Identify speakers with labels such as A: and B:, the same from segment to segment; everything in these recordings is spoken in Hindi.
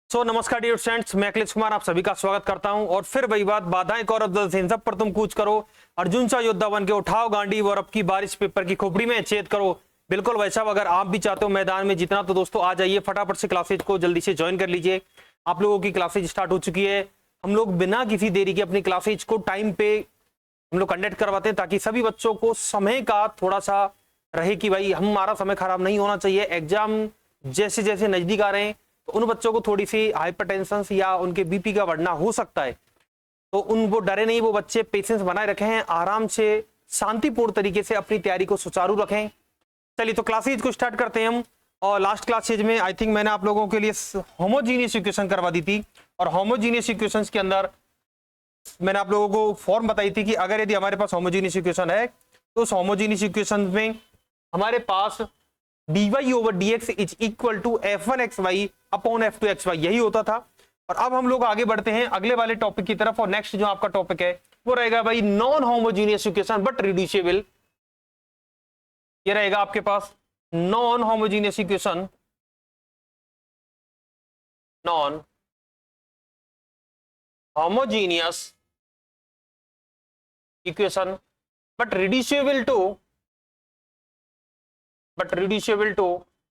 A: नमस्कार डियर स्टूडेंट्स, मैं अखिलेश कुमार आप सभी का स्वागत करता हूं। और फिर वही बात, बाधाएं कौरव से इन सब पर तुम कूच करो, अर्जुन सा योद्धा बन के उठाओ गांडी और अब की बारिश पेपर की खोपड़ी में छेद करो। बिल्कुल वैसा अगर आप भी चाहते हो मैदान में जीतना तो दोस्तों आ जाइए, फटाफट से क्लासेज को जल्दी से ज्वाइन कर लीजिए। आप लोगों की क्लासेज स्टार्ट हो चुकी है। हम लोग बिना किसी देरी के अपनी क्लासेज को टाइम पे हम लोग कंडक्ट करवाते हैं ताकि सभी बच्चों को समय का थोड़ा सा रहे कि भाई हमारा समय खराब नहीं होना चाहिए। एग्जाम जैसे जैसे नजदीक आ रहे हैं तो उन बच्चों को थोड़ी सी हाइपरटेंशन या उनके बीपी का बढ़ना हो सकता है, तो वो डरे नहीं, वो बच्चे पेशेंस बनाए रखें, आराम से शांतिपूर्ण तरीके से अपनी तैयारी को सुचारू रखें। चलिए तो क्लासेज को स्टार्ट करते हैं हम। और लास्ट क्लासेज में आई थिंक मैंने आप लोगों के लिए होमोजीनियस इक्वेशन करवा दी थी, और होमोजीनियस इक्वेशंस के अंदर मैंने आप लोगों को फॉर्म बताई थी कि अगर यदि हमारे पास होमोजीनियस इक्वेशन है तो उस होमोजीनियस इक्वेशन में हमारे पास dy over dx is equal to f1xy upon f2xy, यही होता था। और अब हम लोग आगे बढ़ते हैं अगले वाले टॉपिक की तरफ, और नेक्स्ट जो आपका टॉपिक है वो रहेगा भाई non homogeneous equation but reducible. ये रहेगा आपके पास non homogeneous equation, non homogeneous equation but reducible to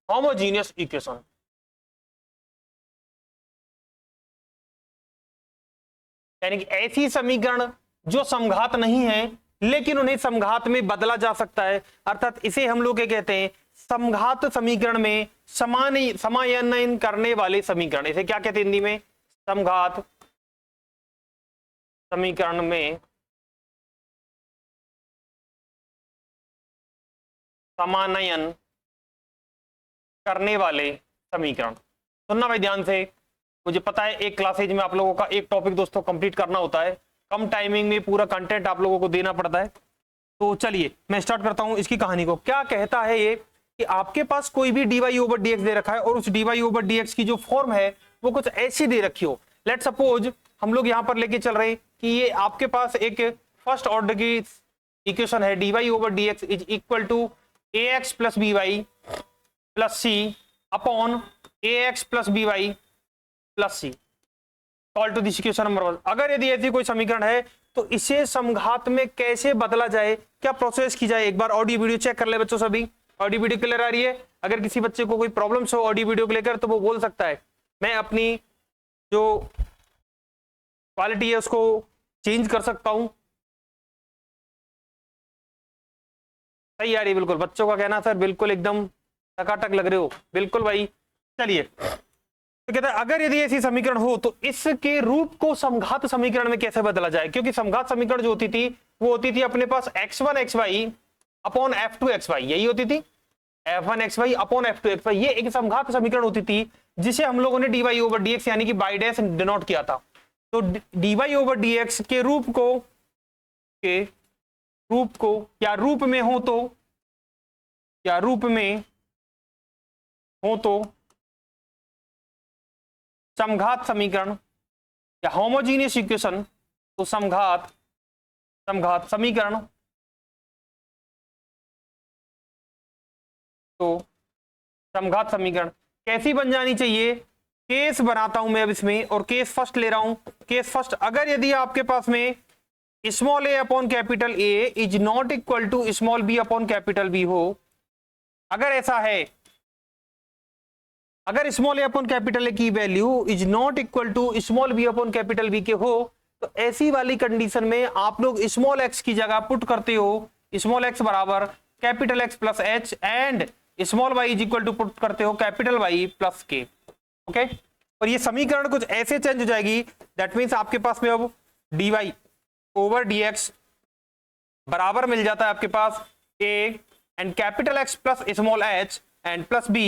A: homogeneous equation. यानी कि ऐसी समीकरण जो समघात नहीं है लेकिन उन्हें समघात में बदला जा सकता है, अर्थात इसे हम लोग क्या कहते हैं, समघात समीकरण में समायन करने वाले समीकरण। इसे क्या कहते हैं हिंदी में? समघात समीकरण में समानयन करने वाले समीकरण। सुनना भाई ध्यान से, मुझे पता है एक क्लासेज में आप लोगों का एक टॉपिक दोस्तों कंप्लीट करना होता है, कम टाइमिंग में पूरा कंटेंट आप लोगों को देना पड़ता है। तो चलिए मैं स्टार्ट करता हूं इसकी कहानी को। क्या कहता है ये कि आपके पास कोई भी dy ओवर dx दे रखा है और उस dy ओवर dx की जो फॉर्म है वो कुछ ऐसी दे रखी हो। लेट सपोज हम लोग यहां पर लेके चल रहे हैं कि ये आपके पास एक फर्स्ट ऑर्डर की इक्वेशन है, dy over dx is equal to ax plus by plus C upon ax plus by plus C equal to this equation number 1। अगर यदि ऐसी कोई समीकरण है तो इसे समघात में कैसे बदला जाए, क्या प्रोसेस की जाए, एक बार ऑडियो वीडियो चेक कर ले बच्चों। सभी ऑडियो वीडियो क्लियर आ रही है? अगर किसी बच्चे को कोई प्रॉब्लम्स हो ऑडियो वीडियो को लेकर तो वो बोल सकता है, मैं अपनी जो क्वालिटी है उसको चेंज कर सकता हूं। सही आ रही है? बिल्कुल बच्चों का कहना सर बिल्कुल एकदम टकाटक लग रहे हो, बिल्कुल भाई। चलिए तो कहता है अगर यदि ऐसी समीकरण हो तो इसके रूप को समघात समीकरण में कैसे बदला जाए, क्योंकि समघात समीकरण जो होती थी वो होती थी अपने पास x1 xy upon f2 xy, यही होती थी f1 xy upon f2 xy। ये एक समघात समीकरण होती थी जिसे हम लोगों ने dy ओवर dx यानी कि बाई डैश डिनोट किया था। तो dy ओवर dx के रूप को क्या रूप में हो तो समघात समीकरण या होमोजीनियस इक्वेशन, तो समघात समीकरण, तो समघात समीकरण कैसी बन जानी चाहिए? केस बनाता हूं मैं अब इसमें, और केस फर्स्ट ले रहा हूं। केस फर्स्ट, अगर यदि आपके पास में small a upon capital A is not equal to small b upon capital B हो, अगर ऐसा है, अगर small a upon capital A की value is not equal to small b upon capital B के हो, तो ऐसी वाली कंडीशन में आप लोग स्मॉल x की जगह पुट करते हो स्मॉल x बराबर capital X plus h and small y is equal to put करते हो capital Y plus k। Okay, और ये समीकरण कुछ ऐसे चेंज हो जाएगी, दैट मीन्स आपके पास में अब dy ओवर dx बराबर मिल जाता है आपके पास a and capital X plus small h and plus b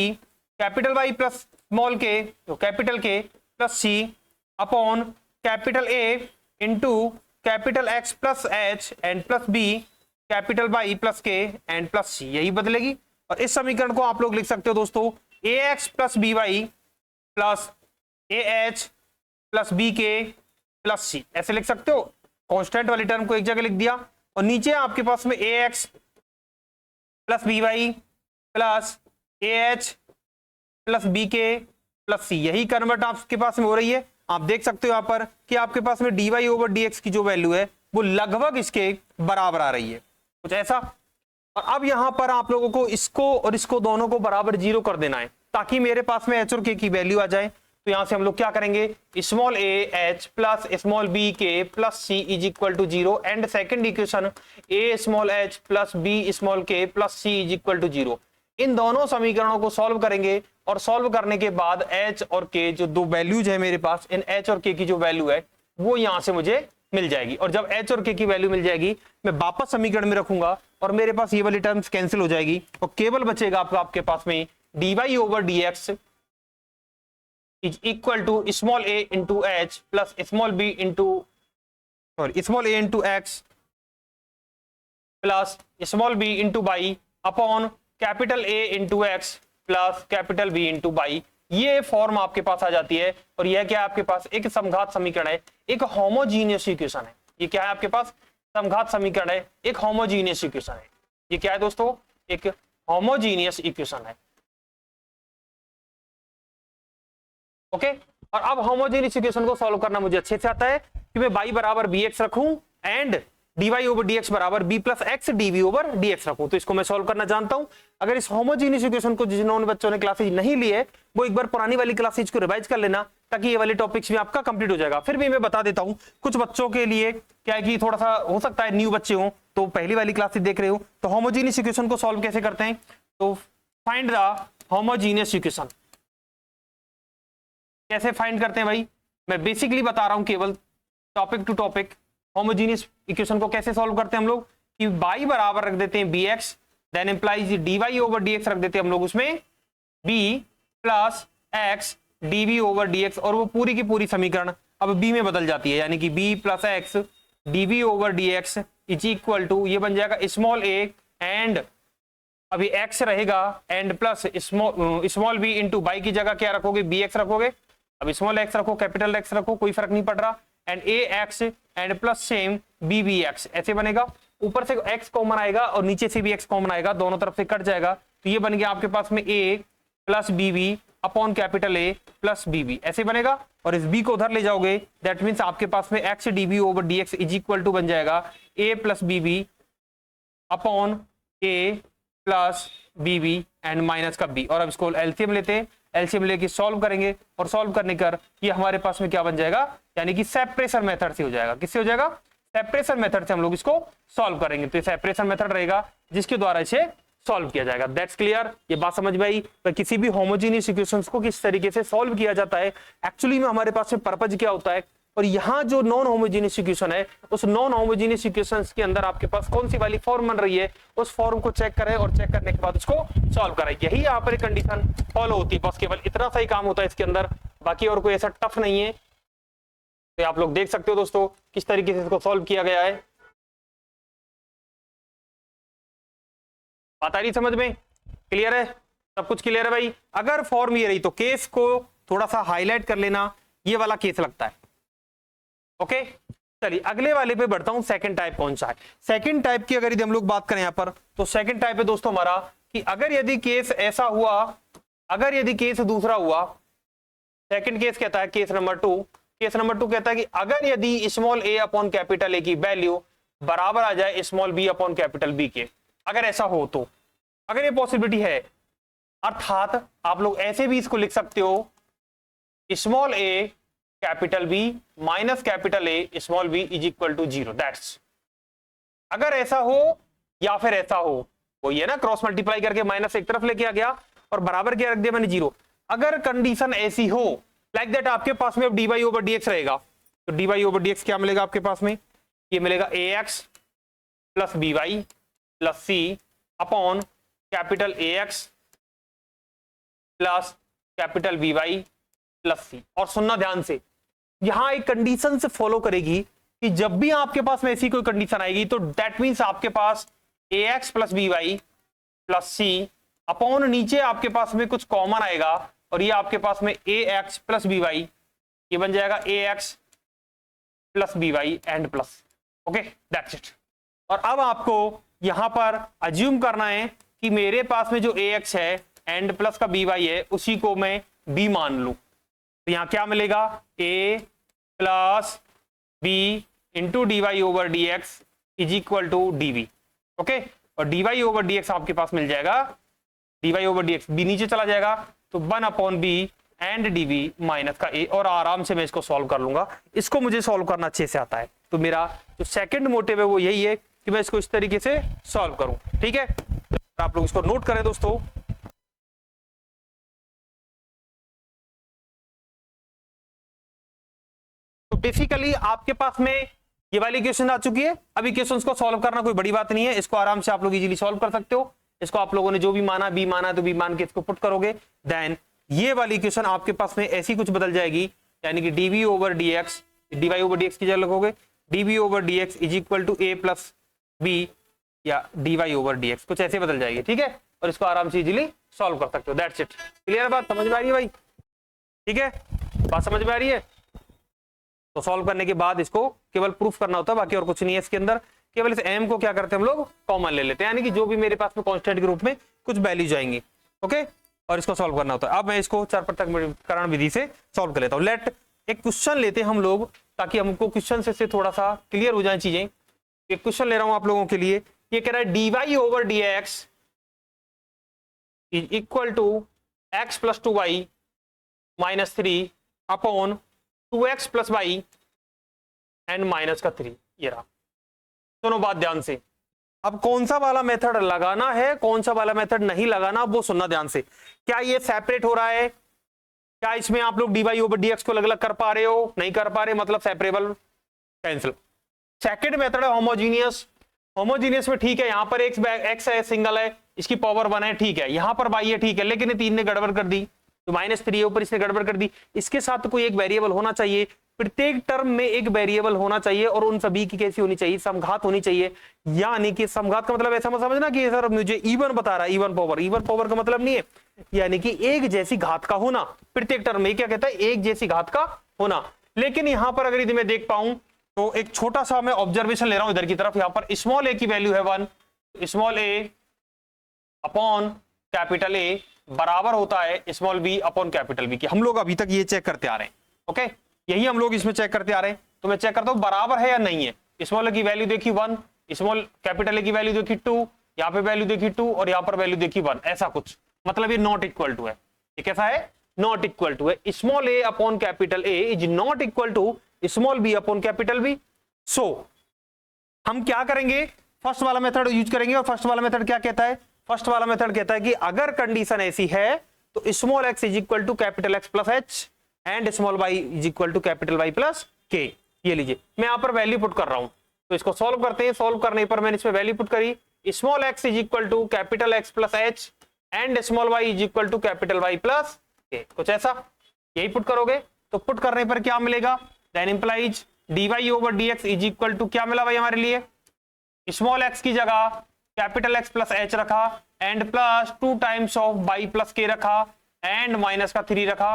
A: capital Y plus small k, तो capital K plus C upon capital A into capital X plus H and plus B capital Y plus K and plus C, यही बदलेगी। और इस समीकरण को आप लोग लिख सकते हो दोस्तों ax plus by plus ah plus bk plus c, ऐसे लिख सकते हो। कांस्टेंट वाली टर्म को एक जगह लिख दिया, और नीचे आपके पास में ax plus by plus ah plus bk plus C, यही कन्वर्ट आपके पास में हो रही है। आप देख सकते हो यहाँ पर कि आपके पास में dy ओवर dx की जो वैल्यू है वो लगभग इसके बराबर आ रही है, कुछ ऐसा। और अब यहां पर आप लोगों को इसको और इसको दोनों को बराबर 0 कर देना है ताकि मेरे पास में h और k की वैल्यू आ जाए। तो यहां से हम लोग क्या करेंगे, small a h plus small b k plus c is equal to 0 and second equation a small h plus b small k plus c is equal to 0। इन दोनों समीकरणों को सॉल्व करेंगे और सॉल्व करने के बाद h और k जो दो वैल्यूज है मेरे पास, इन h और k की जो वैल्यू है वो यहां से मुझे मिल जाएगी। और जब h और k की वैल्यू मिल जाएगी मैं वापस समीकरण में रखूंगा और मेरे पास ये वाली टर्म्स कैंसिल हो जाएगी और केवल बचेगा आपके पास में dy over dx is equal to small a into h plus small b into small a into x plus small b into y upon capital A into X plus capital B into Y. ये फॉर्म आपके पास आ जाती है और यह क्या है आपके पास एक समघात समीकरण है, एक होमोजीनियस इक्वेशन है। ये क्या है आपके पास समघात समीकरण है, एक होमोजीनियस इक्वेशन है। ये क्या है दोस्तों, एक होमोजीनियस इक्वेशन है। ओके, और अब होमोजीनियस इक्वेशन को सॉल्व करना मुझे अच्छे से आता है कि मैं y बराबर bx रखूं एंड dy ओवर dx बराबर b plus X dv over dx रखूं। तो इसको मैं सॉल्व करना जानता हूं। अगर इस होमोजीनियस इक्वेशन को जिन्होंने बच्चों ने क्लासेज नहीं ली है वो एक बार पुरानी वाली क्लासेज को रिवाइज कर लेना ताकि ये वाले टॉपिक्स भी आपका कंप्लीट हो जाएगा। फिर भी मैं बता देता हूं कुछ बच्चों के लिए क्या है कि थोड़ा सा हो सकता है न्यू बच्चे हो तो पहली वाली क्लासेज देख रहे हो। तो होमोजीनियस इक्वेशन को सॉल्व कैसे करते हैं, तो फाइंड द होमोजीनियस इक्वेशन कैसे फाइंड करते हैं भाई, मैं बेसिकली बता रहा हूं केवल topic to topic. Homogeneous equation को कैसे सॉल्व करते हैं हम लोग कि y बराबर रख देते हैं bx, then implies dy over dx रख देते हैं हम लोग उसमें b plus x dv over dx और वो पूरी की पूरी समीकरण अब b में बदल जाती है, यानी कि b plus x dv over dx is equal to ये बन जाएगा स्मॉल a एंड अभी x रहेगा and plus small b into y की जगह क्या रखोगे bx रखोगे, अब स्मॉल x रखो कैपिटल x रखो कोई फर्क नहीं पड़ रहा and ax and plus same bbx ऐसे बनेगा। ऊपर से x कॉमन आएगा और नीचे से भी x कॉमन आएगा, दोनों तरफ से कट जाएगा तो ये बन गया आपके पास में a plus bb upon capital A plus bb ऐसे बनेगा। और इस b को उधर ले जाओगे दैट मीन्स आपके पास में x dv over dx is equal to बन जाएगा a plus bb upon a plus bb and minus का b। और अब इसको एलसीएम लेते हैं, एलसीएम लेके सॉल्व करेंगे और सॉल्व करने कर ये हमारे पास में क्या बन जाएगा, यानी कि सेपरेशन मेथड से हो जाएगा। किससे हो जाएगा, सेपरेशन मेथड से हम लोग इसको सॉल्व करेंगे। तो ये सेपरेशन मेथड रहेगा जिसके द्वारा इसे सॉल्व किया जाएगा। दैट्स क्लियर, ये बात समझ में आई। तो किसी भी होमोजीनियस इक्वेशंस को किस तरीके से सॉल्व किया जाता है, एक्चुअली में हमारे पास में पर्पज क्या होता है, और यहाँ जो नॉन होमोजीनियस इक्वेशन है उस नॉन होमोजीनियस इक्वेशंस के अंदर आपके पास कौन सी वाली फॉर्म बन रही है उस फॉर्म को चेक करें और चेक करने के बाद उसको सॉल्व करें। यही यहाँ पर कंडीशन फॉलो होती है, बस केवल इतना सा ही काम होता है इसके अंदर, बाकी और कोई ऐसा टफ नहीं है। तो आप लोग देख सकते हो दोस्तों किस तरीके से इसको सॉल्व किया गया है। बात आ रही समझ में, क्लियर है, सब कुछ क्लियर है भाई। अगर फॉर्म ये रही तो केस को थोड़ा सा हाईलाइट कर लेना, ये वाला केस लगता है। ओके, चलिए अगले वाले पे बढ़ता हूं। सेकंड टाइप कौन सा है, सेकंड टाइप की अगर यदि हम लोग बात करें यहां पर तो सेकंड टाइप है दोस्तों हमारा कि अगर यदि केस ऐसा हुआ, अगर यदि केस दूसरा हुआ, सेकंड केस कहता है case number two, case number two कहता है कि अगर यदि small a upon capital A की वैल्यू बराबर आ जाए small b upon capital B के, अगर ऐसा हो तो, अगर ये पॉसिबिलिटी है, अर्थात आप लोग ऐसे भी इसको लिख सकते हो small a capital B minus capital A small b is equal to 0। That's अगर ऐसा हो या फिर ऐसा हो, वही है ना, क्रॉस मल्टीप्लाई करके माइनस एक तरफ लेके आ गया और बराबर क्या रख दिया मैंने 0। अगर कंडीशन ऐसी हो लाइक दैट आपके पास में अब dy ओवर dx रहेगा, तो dy ओवर dx क्या मिलेगा आपके पास में, ये मिलेगा ax plus by plus c upon capital ax plus capital by plus c। और सुनना ध्यान से, यहां एक कंडीशन से फॉलो करेगी कि जब भी आपके पास में ऐसी कोई कंडीशन आएगी तो दैट मींस आपके पास ax plus by plus c upon नीचे आपके पास में कुछ कॉमन आएगा और ये आपके पास में ax प्लस by, ये बन जाएगा ax plus by and plus. Okay, that's it. और अब आपको यहां पर अज्यूम करना है कि मेरे पास में जो ax है एंड प्लस का by है उसी को मैं b मान लूं तो यहां क्या मिलेगा, a plus b into D Y over D x is equal to dv। Okay, और dy ओवर dx आपके पास मिल जाएगा, dy ओवर dx b नीचे चला जाएगा तो 1/b एंड dv माइनस का a, और आराम से मैं इसको सॉल्व कर लूंगा। इसको मुझे सॉल्व करना अच्छे से आता है, तो मेरा जो सेकंड मोटिव है वो यही है कि मैं इसको इस तरीके से सॉल्व करूं। ठीक है, तो आप लोग इसको नोट करें दोस्तों। तो बेसिकली आपके पास में ये वाली इक्वेशन आ चुकी है। अब इक्वेशंस को सॉल्व करना कोई बड़ी बात नहीं है, इसको आराम से आप लोग इजीली सॉल्व कर सकते हो। इसको आप लोगों ने जो भी माना, बी माना तो बी मान के इसको पुट करोगे, देन ये वाली इक्वेशन आपके पास में ऐसी कुछ बदल जाएगी, यानी कि dv over dx, dy over dx की जगह लिखोगे dv over dx is equal to a plus b या dy ओवर dx, कुछ ऐसे बदल जाएगी। ठीक है, और इसको आराम से इजीली सॉल्व कर सकते हो। That's it. क्लियर बात, समझ में आ रही है भाई? ठीक है, बात समझ में आ रही है? तो सॉल्व करने के बाद इसको केवल प्रूफ करना होता है, बाकी और कुछ नहीं है इसके अंदर। केवल इस m को क्या करते हैं हम लोग, कॉमन ले लेते हैं, यानी कि जो भी मेरे पास में कांस्टेंट के रूप में कुछ वैल्यू जाएंगी। ओके, और इसको सॉल्व करना होता है। अब मैं इसको चार पृथक्करण विधि से सॉल्व कर लेता हूं। लेट एक क्वेश्चन लेते हैं हम लोग, ताकि हमको क्वेश्चन से थोड़ा सा क्लियर हो जाए चीजें। एक क्वेश्चन ले रहा हूं आप लोगों के लिए, ये कह रहा है dy over dx is equal to x plus 2y minus 3 upon 2x plus y and minus का 3। ये रहा, सुनो बात ध्यान से। अब कौन सा वाला मेथड लगाना है, कौन सा वाला मेथड नहीं लगाना, वो सुनना ध्यान से। क्या ये सेपरेट हो रहा है? क्या इसमें आप लोग dy ओवर dx को अलग अलग कर पा रहे हो? नहीं कर पा रहे, मतलब सेपरेबल, कैंसिल। सेकंड मेथड है होमोजीनियस। होमोजीनियस में ठीक है, यहां पर x है, सिंगल है, इसकी पावर 1 है, ठीक है। यहां पर y है, ठीक है, लेकिन 3 ने गड़बड़ कर दी, तो -3 है ऊपर, इसने गड़बड़ कर दी। इसके साथ तो कोई एक वेरिएबल होना चाहिए, प्रत्येक टर्म में एक वेरिएबल होना चाहिए, और उन सभी की कैसी होनी चाहिए, समघात होनी चाहिए। यानी कि समघात का मतलब ऐसा मत समझना कि सर मुझे इवन बता रहा है, इवन पावर का मतलब नहीं है, यानी कि एक जैसी घात का होना। प्रत्येक टर्म में क्या कहता है, एक जैसी घात का होना। लेकिन यहां पर अगर यदि मैं देख पाऊं तो एक छोटा सा मैं ऑब्जर्वेशन ले रहा हूं इधर की तरफ। यहां पर स्मॉल a की वैल्यू है 1, small a upon capital A बराबर होता है small b upon capital B की। हम लोग अभी तक ये चेक करते आ रहे हैं। ओके, यही हम लोग इसमें चेक करते आ रहे हैं। तो मैं चेक करता हूं बराबर है या नहीं है। स्मॉल a की वैल्यू देखी 1, स्मॉल कैपिटल A की वैल्यू देखी 2, यहां पे वैल्यू देखी 2 और यहां पर वैल्यू देखी 1, ऐसा कुछ, मतलब ये नॉट इक्वल टू है। ये कैसा है? नॉट इक्वल टू है। Small a upon capital A is not equal to small b upon capital B। So हम क्या करेंगे, फर्स्ट वाला मेथड यूज करेंगे। और फर्स्ट वाला मेथड क्या कहता है? फर्स्ट वाला मेथड कहता है कि अगर कंडीशन ऐसी है तो small x is equal to capital X plus h and small y is equal to capital Y plus k। ये लीजिए, मैं यहां पर वैल्यू पुट कर रहा हूं, तो इसको सॉल्व करते हैं। सॉल्व करने पर मैंने इसमें वैल्यू पुट करी, small x is equal to capital X plus h and small y is equal to capital Y plus k, कुछ ऐसा। यही पुट करोगे तो पुट करने पर क्या मिलेगा, then implies dy over dx is equal to, क्या मिला भाई हमारे लिए, स्मॉल x की जगह कैपिटल X प्लस h रखा and plus 2 times of y plus k रखा एंड माइनस का 3 रखा,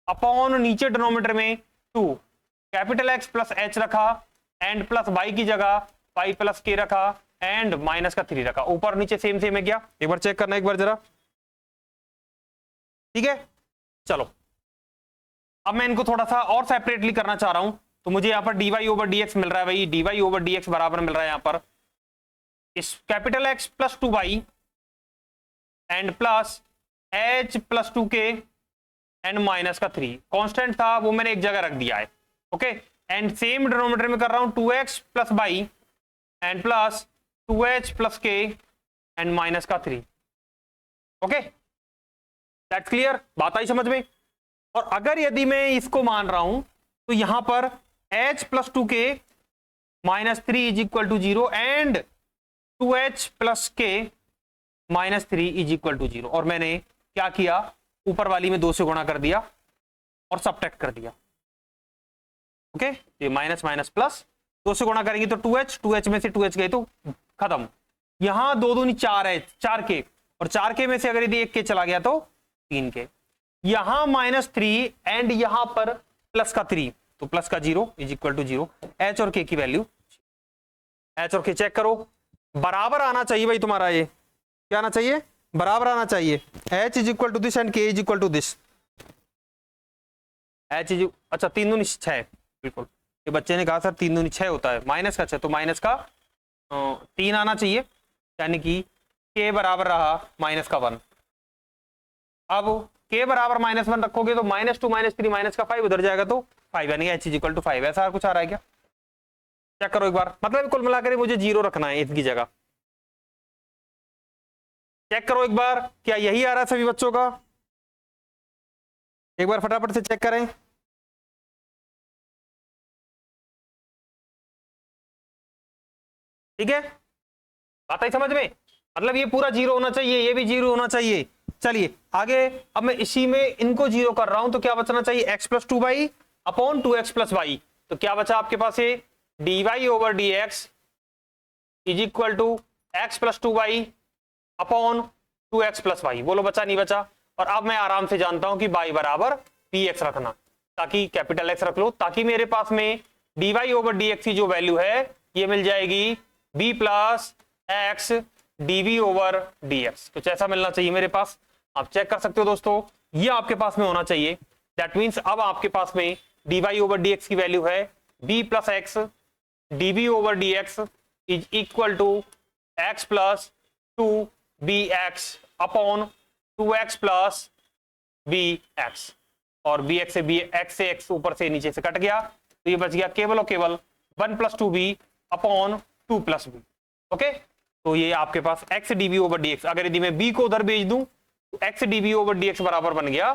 A: अपॉन नीचे डिनोमिनेटर में 2 कैपिटल X प्लस h रखा एंड प्लस y की जगह y प्लस k रखा एंड माइनस का 3 रखा। ऊपर नीचे सेम सेम है क्या? एक बार चेक करना, एक बार जरा। ठीक है, चलो अब मैं इनको थोड़ा सा और सेपरेटली करना चाह रहा हूं। तो मुझे यहां पर dy ओवर dx मिल रहा है भाई, dy ओवर dx बराबर मिल रहा है यहां पर इस capital X plus 2y and plus h plus 2k and minus का 3। कांस्टेंट था वो मैंने एक जगह रख दिया है। ओके, एंड सेम डिनोमिनेटर में कर रहा हूं 2x plus y and plus 2h plus k and minus का 3। ओके, दैट्स क्लियर, बात आई समझ में। और अगर यदि मैं इसको मान रहा हूं तो यहां पर h plus 2k minus 3 is equal to 0 and 2h plus k minus 3 is equal to 0। और मैंने क्या किया, ऊपर वाली में 2 से गुणा कर दिया और सबट्रैक्ट कर दिया। ओके, ये माइनस माइनस प्लस 2 से गुणा करेंगे तो 2h में से 2h गए तो खत्म। यहां 2 दूनी 4 है, 4k, और 4k में से अगर यदि 1k चला गया तो 3k। यहां -3 एंड यहां पर प्लस का 3, तो प्लस का 0 इज इक्वल टू 0। h और k की वैल्यू, h और k चेक करो, बराबर आना चाहिए भाई तुम्हारा। ये क्या आना चाहिए, बराबर आना चाहिए। h is equal to this and k is equal to this. H is, अच्छा 3 दूनी 6, बिल्कुल ये बच्चे ने कहा सर 3 दूनी 6 होता है, माइनस का 6, तो माइनस का 3 आना चाहिए, यानी कि के बराबर रहा माइनस का 1। अब के बराबर -1 रखोगे तो -2 -3 माइनस का 5 उधर जाएगा तो 5, यानी एच इज इक्वल टू 5। ऐसा कुछ आ रहा है क्या? चेक करो एक बार, मतलब कुल मिलाकर मुझे 0 रखना है इसकी जगह। चेक करो एक बार, क्या यही आ रहा है सभी बच्चों का? एक बार फटाफट से चेक करें। ठीक है, बात आई समझ में? मतलब ये पूरा 0 होना चाहिए, ये भी 0 होना चाहिए। चलिए आगे, अब मैं इसी में इनको 0 कर रहा हूं तो क्या बचना चाहिए? x plus 2y upon 2x plus Y. तो क्या बचा आपके पास? ये dy over dx is equal to x plus 2y upon 2x plus Y. बोलो बचा नहीं बचा? और अब मैं आराम से जानता हूं कि y बराबर px रखना, ताकि कैपिटल x रख लो, ताकि मेरे पास में dy ओवर dx की जो वैल्यू है ये मिल जाएगी b plus x dv over dx। कुछ ऐसा मिलना चाहिए मेरे पास। आप चेक कर सकते हो दोस्तों, ये आपके पास में होना चाहिए। दैट मीन्स अब आपके पास में dy ओवर dx की वैल्यू है b plus x dv over dx is equal to x plus 2bx upon 2x plus bx, और bx से x ऊपर से नीचे से कट गया, तो ये बच गया केवल और केवल 1 plus 2b upon 2 plus b। Okay, तो ये आपके पास x dv ओवर dx, अगर यदि मैं b को उधर भेज दूं तो x dv ओवर dx बराबर बन गया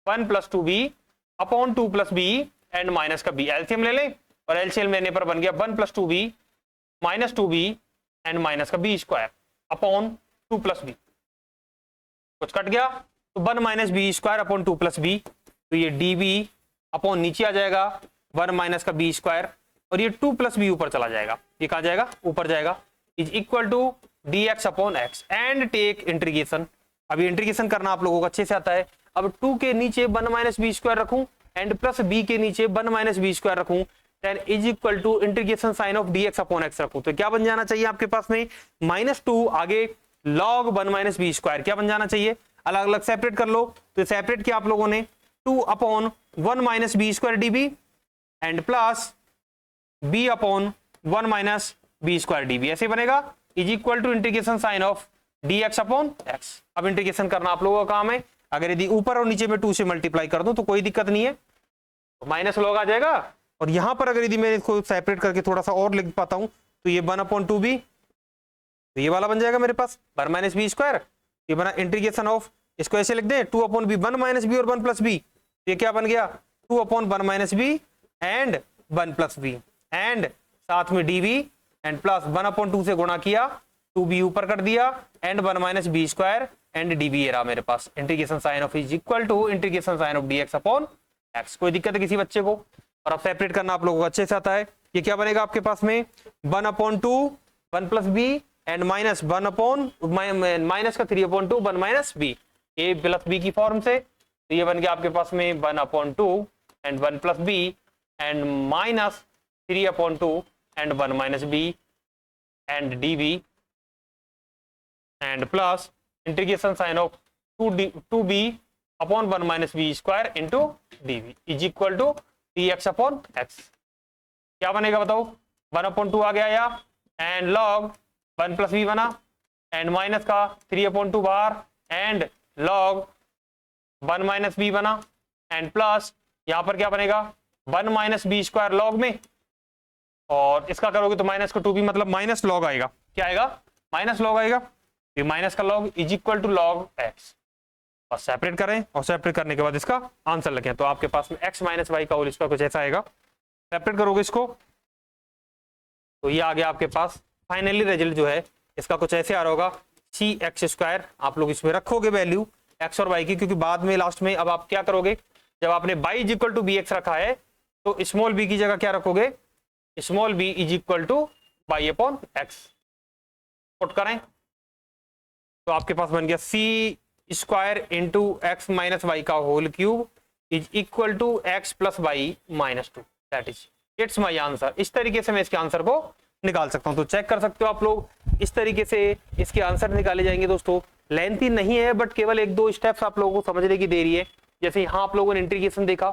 A: 1 plus 2b upon 2 plus b and minus का b। एलसीएम ले लें, और एलसीएम लेने पर बन गया 1 plus 2b minus 2b and minus का b square upon 2 plus b। कुछ कट गया तो 1 minus B square upon 2 plus B, तो ये db अपॉन नीचे आ जाएगा 1 माइनस का b स्क्वायर, और ये 2 प्लस बी ऊपर चला जाएगा, ये कहा जाएगा ऊपर जाएगा, is equal to dx upon x and take integration. अभी इंटीग्रेशन करना आप लोगों को अच्छे से आता है। अब 2 के नीचे 1 माइनस बी स्क्वायर रखूं एंड प्लस b के नीचे 1 माइनस बी स्क्वायर रखूं, then is equal to integration sign of dx upon x रखूं, तो क्या बन जाना चाहिए आपके पास में? -2 आगे log 1 माइनस बी स्क्वायर, क्या बन जाना चाहिए? अलग अलग सेपरेट कर लो, तो सेपरेट किया आप लोगों ने 2 upon 1 minus B square db and plus b upon 1 minus B square db, ऐसे बनेगा, is equal to integration sign of dx upon x। अब इंटीग्रेशन करना आप लोगों का काम है। अगर यदि ऊपर और नीचे में 2 से मल्टीप्लाई कर दूं तो कोई दिक्कत नहीं है, माइनस लॉग आ जाएगा। और यहां पर अगर यदि मैं इसको सेपरेट करके थोड़ा सा और लिख पाता हूं तो ये 1 अपॉन 2b, तो ये वाला बन जाएगा मेरे पास 1 माइनस बी स्क्वायर, ये बना इंटीग्रेशन ऑफ, इसको ऐसे लिख दें 2 अपॉन बी, 1 माइनस बी और 1 प्लस बी, ये क्या बन गया 2 upon 1 minus B and 1 plus B, and साथ में dv एंड प्लस 1 अपॉन 2 से गुणा किया, 2b ऊपर कर दिया and 1 minus B square and dv ये रहा मेरे पास। Integration sign of is equal to integration sign of dx upon x। कोई दिक्कत है किसी बच्चे को? और अब सेपरेट करना आप लोगों को अच्छे से आता है। ये क्या बनेगा आपके पास में 1 upon 2 1 plus B and minus 1 upon minus का 3 upon 2 1 minus B, A plus B की फॉर्म से, तो ये बन गया आपके पास में 1 upon 2 and 1 plus B and minus 3 upon 2 and 1 minus B and dv and plus integration sign of 2b upon 1 minus B square into dv is equal to dx upon x। क्या बनेगा बताओ? 1 अपॉन 2 आ गया या, एंड log 1 प्लस बी बना एंड माइनस का 3 अपॉन 2 बाहर एंड log 1 माइनस बी बना एंड प्लस यहां पर क्या बनेगा 1 माइनस बी स्क्वायर लॉग में, और इसका करोगे तो माइनस का 2b मतलब माइनस लॉग आएगा, क्या आएगा? माइनस लॉग आएगा, ये माइनस का log is equal to log x। और सेपरेट करें, और सेपरेट करने के बाद इसका आंसर लिखें, तो आपके पास में x माइनस वाई का होल स्क्वायर कुछ ऐसा आएगा। सेपरेट करोगे इसको तो ये आ गया आपके पास। फाइनली रिजल्ट जो है इसका कुछ ऐसे आ रहा होगा सी एक्स स्क्वायर। आप लोग इसमें रखोगे वैल्यू x और y की, क्योंकि बाद में लास्ट में अब आप क्या करोगे, जब आपने y is equal to B X रखा है तो स्मॉल b की जगह क्या रखोगे, small b is equal to y upon x। Put करें तो आपके पास बन गया C square into X minus Y का whole cube is equal to X plus Y minus 2। That is it's my answer. इस तरीके से मैं इसके आंसर को निकाल सकता हूं, तो चेक कर सकते हो आप लोग, इस तरीके से इसके आंसर निकाले जाएंगे दोस्तों। लेंथी नहीं है बट केवल 1-2 स्टेप्स आप लोगों को समझने की देरी है। जैसे यहां आप लोगों ने इंटीग्रेशन देखा,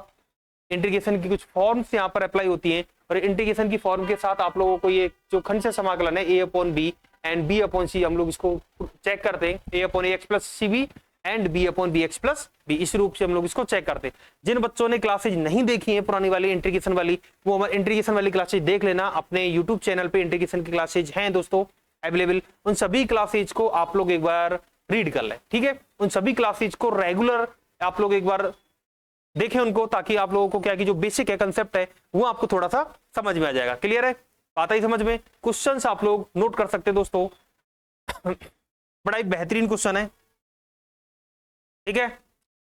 A: इंटीग्रेशन की कुछ फॉर्म्स यहाँ पर अप्लाई होती हैं, और इंटीग्रेशन की फॉर्म के साथ आप लोगों को ये जो खंड समाकलन है a upon B and b upon C, हम लोग इसको चेक करते हैं, a upon ax plus C B and b upon B X plus B, इस रूप से हम लोग इसको चेक करते हैं। जिन बच्चों ने क्लासेज नहीं देखी है पुरानी वाली इंटीग्रेशन वाली, वो हमारे इंटीग्रेशन वाली क्लासेज देख लेना, अपने यूट्यूब चैनल पे इंटीग्रेशन की क्लासेज हैं दोस्तों अवेलेबल, उन सभी क्लासेज को आप लोग एक बार रीड कर लें, ठीक है। उन सभी क्लासेज को रेगुलर आप लोग एक बार देखें उनको, ताकि आप लोगों को क्या कि जो बेसिक है कंसेप्ट है वो आपको थोड़ा सा समझ में आ जाएगा। क्लियर है, बात आई समझ में? क्वेश्चंस आप लोग नोट कर सकते हैं दोस्तों बड़ा ही बेहतरीन क्वेश्चन है, ठीक है।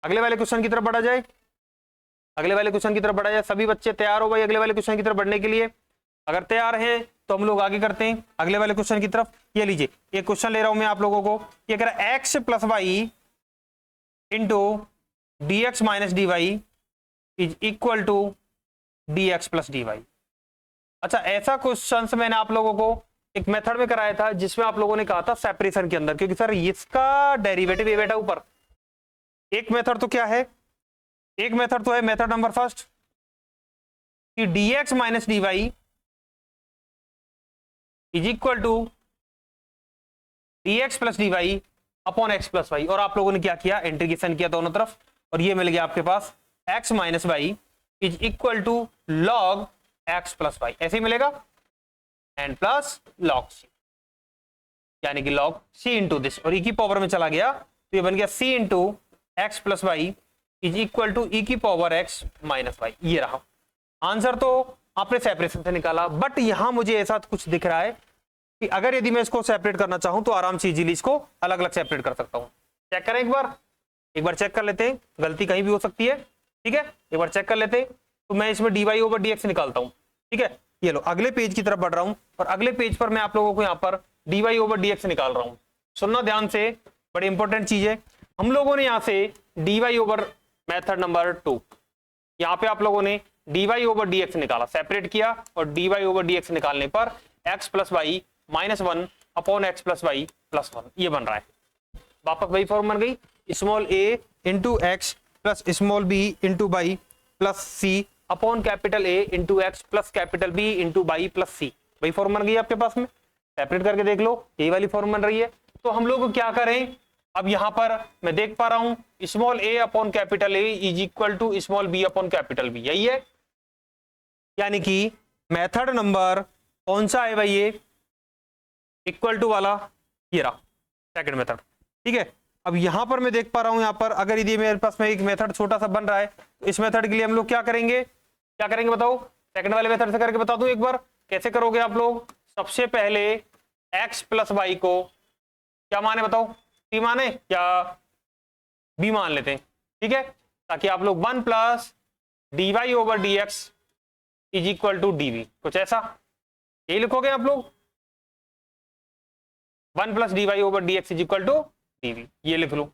A: अगले वाले क्वेश्चन की तरफ बढ़ा जाए, अगले वाले क्वेश्चन की तरफ बढ़ा जाए। सभी बच्चे तैयार हो भाई अगले वाले क्वेश्चन की तरफ बढ़ने के लिए? अगर तैयार हैं तो हम लोग आगे करते हैं अगले वाले क्वेश्चन की तरफ। ये लीजिए, एक क्वेश्चन ले रहा हूं मैं आप लोगों को, ये कह रहा है X plus Y into D X minus D Y is equal to D X plus D Y. अच्छा, ऐसा क्वेश्चन मैंने आप लोगों को एक मेथड में कराया था जिसमें आप लोगों ने कहा था सेपरेशन के अंदर, क्योंकि सर इसका डेरिवेटिव ये बेटा ऊपर। एक मेथड तो क्या है, एक मेथड तो है मेथड नंबर फर्स्ट कि D X minus D Y is equal to D X plus D Y upon X plus Y, और आप लोगों ने क्या किया, इंटीग्रेशन किया दोनों तरफ, और ये मिल गया आपके पास X minus Y is equal to log X plus Y, ऐसे ही मिलेगा, एंड प्लस लॉग सी, यानी कि लॉग सी इंटू दिस, और ई की पावर में चला गया तो ये बन गया C into X plus Y is equal to E की पावर एक्स माइनस वाई। ये रहा आंसर, तो आपने सेपरेशन से निकाला। बट यहां मुझे ऐसा कुछ दिख रहा है कि अगर यदि मैं इसको सेपरेट करना चाहूं तो आराम से इजीली इसको अलग अलग सेपरेट कर सकता हूं। चेक करें एक बार चेक कर लेते हैं, गलती कहीं भी हो सकती है, ठीक है, एक बार चेक कर लेते हैं। तो मैं इसमें D Y over D X निकालता हूं, ठीक है। ये लो, अगले पेज की तरफ बढ़ रहा हूं, और अगले पेज पर मैं आप लोगों को यहाँ पर D Y over D X निकाल रहा हूं। सुनना ध्यान से, बड़ी इंपॉर्टेंट चीज है। हम लोगों ने यहाँ से D Y over method number 2, यहाँ पे आप लोगों ने D Y over D X निकाला, सेपरेट किया, और D Y over D X निकालने पर X plus Y minus 1 upon X plus Y plus 1 ये बन रहा है। वापस वही फॉर्म बन गई, small A into X plus small B into Y plus C upon capital A into X plus capital B into Y plus C. वही फॉर्म बन गई आपके पास में, सेपरेट करके देख लो, यही वाली फॉर्म बन रही है। तो हम लोग क्या करें, अब यहां पर मैं देख पा रहा हूं small a upon capital A is equal to small b upon capital B, यही है। यानी कि मेथड नंबर कौन सा है भाई, ये इक्वल टू वाला, ये रहा सेकंड मेथड, ठीक है। अब यहां पर मैं देख पा रहा हूं, यहां पर अगर यदि मेरे पास में एक मेथड छोटा सा बन रहा है, तो इस मेथड के लिए हम लोग क्या करेंगे बताओ, सेकंड वाले मेथड से करके बता दूं एक बार, कैसे करोगे आप लोग। सबसे पहले एक्स प्लस वाई को क्या माने बताओ, सी माने या बी मान लेते हैं, ठीक है, ताकि आप लोग 1 plus D Y over D x is equal to D V, कुछ ऐसा यही लिखोगे आप लोग, 1 plus D Y over D x is equal to D V, ये लिख लो।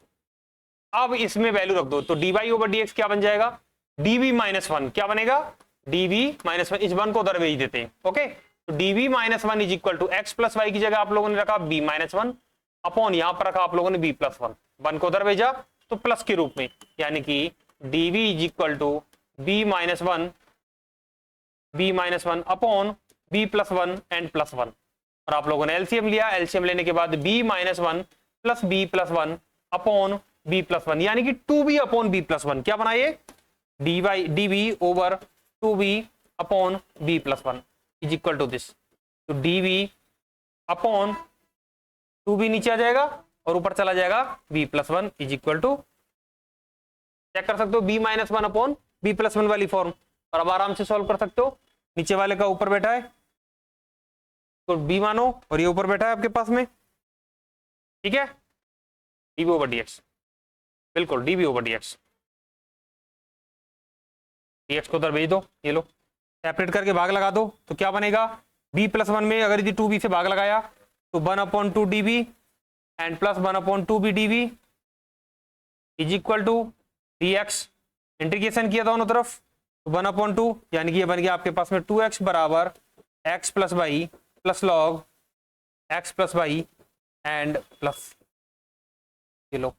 A: अब इसमें वैल्यू रख दो, तो D Y over D X क्या बन जाएगा, डी वी माइनस 1, क्या बनेगा, डी वी माइनस 1, इस 1 को उधर भेज देते हैं, ओके। तो D V minus 1 is equal to X plus Y की जगह आप लोगों ने रखा बी माइनस 1 अपॉन यहां पर रखा आप लोगों ने बी प्लस 1, 1 को उधर भेजा तो प्लस के रूप में, यानी कि D V is equal to B minus 1 upon B plus 1 and plus 1, और आप लोगों ने एलसीएम लिया, एलसीएम लेने के बाद B minus 1 plus B plus 1 upon B plus 1, यानी कि 2b अपॉन बी प्लस 1, क्या बनाइए, D Y D V over 2b upon B plus 1 is equal to this. तो डी वी अपॉन 2b नीचे आ जाएगा और ऊपर चला जाएगा b plus 1 is equal to, check कर सकते हो, b minus 1 upon b plus 1 वाली फॉर्म, और अब आराम से सॉल्व कर सकते हो। नीचे वाले का ऊपर बैठा है तो b मानो, और ये ऊपर बैठा है आपके पास में, ठीक है, dv ओवर dx, बिल्कुल dv ओवर dx, dx को उधर भेज दो, ये लो सेपरेट करके भाग लगा दो, तो क्या बनेगा, b प्लस 1 में अगर यदि 2b से भाग लगाया तो 1 upon 2 dv and plus 1 upon 2b dv is equal to dx, integration किया दोनों तरफ तो 1 अपॉन 2, यानी कि ये बन गया आपके पास में 2x बराबर x plus Y plus log x plus Y and plus, ये लो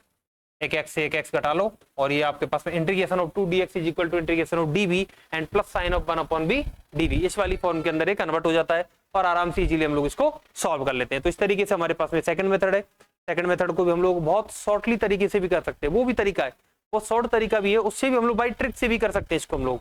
A: एक एक्स से एक एक्स घटा लो और ये आपके पास में integration of 2dx is equal to integration of dv and plus sign of 1/b dv, इस वाली फॉर्म के अंदर ये कन्वर्ट हो जाता है और आराम से इजीली हम लोग इसको सॉल्व कर लेते हैं। तो इस तरीके से हमारे पास में सेकंड मेथड है। सेकंड मेथड को भी हम लोग बहुत शॉर्टली तरीके से भी कर सकते हैं, वो भी तरीका है, वो शॉर्ट तरीका भी है, उससे भी हम लोग बाई ट्रिक से भी कर सकते हैं इसको हम लोग,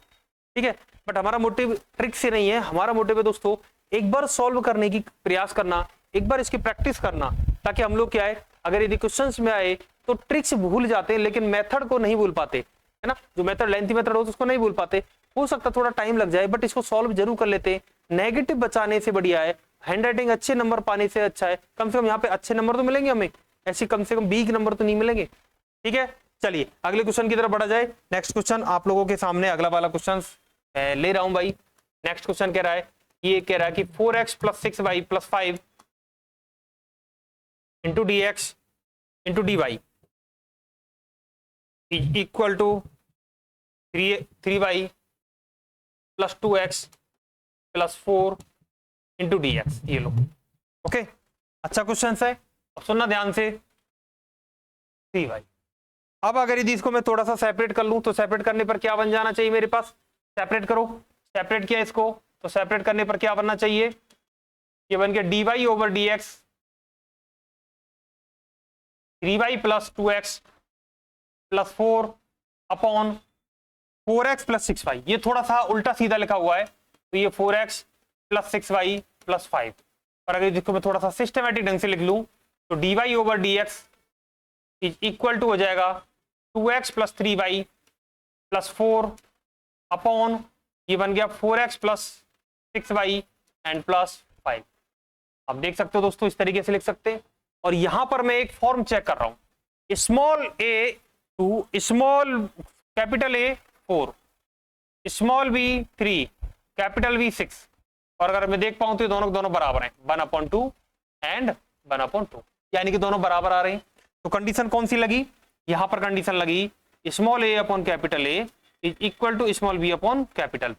A: ठीक है। बट हमारा मोटिव ट्रिक से नहीं है, हमारा मोटिव है दोस्तों एक बार सॉल्व करने की प्रयास करना, एक बार इसकी प्रैक्टिस करना, ताकि हम लोग क्या है अगर यदि क्वेश्चंस में आए तो ट्रिक्स भूल जाते हैं लेकिन मेथड को नहीं भूल पाते, है ना। जो मेथड लेंथी मेथड हो तो उसको नहीं भूल पाते, हो सकता थोड़ा टाइम लग जाए बट इसको सॉल्व जरूर कर लेते हैं। नेगेटिव बचाने से बढ़िया है, हैंडराइटिंग अच्छे नंबर पाने से अच्छा है, कम से कम यहाँ पे अच्छे नंबर तो मिलेंगे हमें, ऐसी कम से कम 20 नंबर तो नहीं मिलेंगे, ठीक है। चलिए अगले क्वेश्चन की तरफ बढ़ा जाए। नेक्स्ट क्वेश्चन आप लोगों के सामने अगला वाला क्वेश्चन ले रहा हूं भाई। नेक्स्ट क्वेश्चन कह रहा है, ये कह रहा है कि 4x + 6y + 5 into dx into dy is equal to 3y + 2x + 4 into dx। ये लो, ओके, अच्छा क्वेश्चन है, अब सुनना ध्यान से। 3y, अब अगर यदि इसको मैं थोड़ा सा सेपरेट कर लूं तो सेपरेट करने पर क्या बन जाना चाहिए मेरे पास, सेपरेट करो, सेपरेट किया इसको तो सेपरेट करने पर क्या बनना चाहिए, ये बन गया dy/dx 3y + 2x + 4 upon 4x + 6y। ये थोड़ा सा उल्टा सीधा लिखा हुआ है तो ये 4x + 6y + 5, और अगर इसको मैं थोड़ा सा सिस्टमेटिक ढंग से लिख लूं तो dy/dx इज इक्वल टू हो जाएगा 2x + 3y + 4 अपॉन ये बन गया 4x + 6y एंड +5। अब देख सकते हो दोस्तों इस तरीके से लिख सकते हैं, और यहां पर मैं एक फॉर्म चेक कर रहा हूं, small a to small capital A 4, small b 3, capital B 6, और अगर मैं देख पाऊं तो ये दोनों बराबर हैं 1/2 एंड 1/2, यानी कि दोनों बराबर आ रहे हैं। तो कंडीशन कौन सी लगी, यहां पर कंडीशन लगी small a upon capital A is equal to small b upon capital.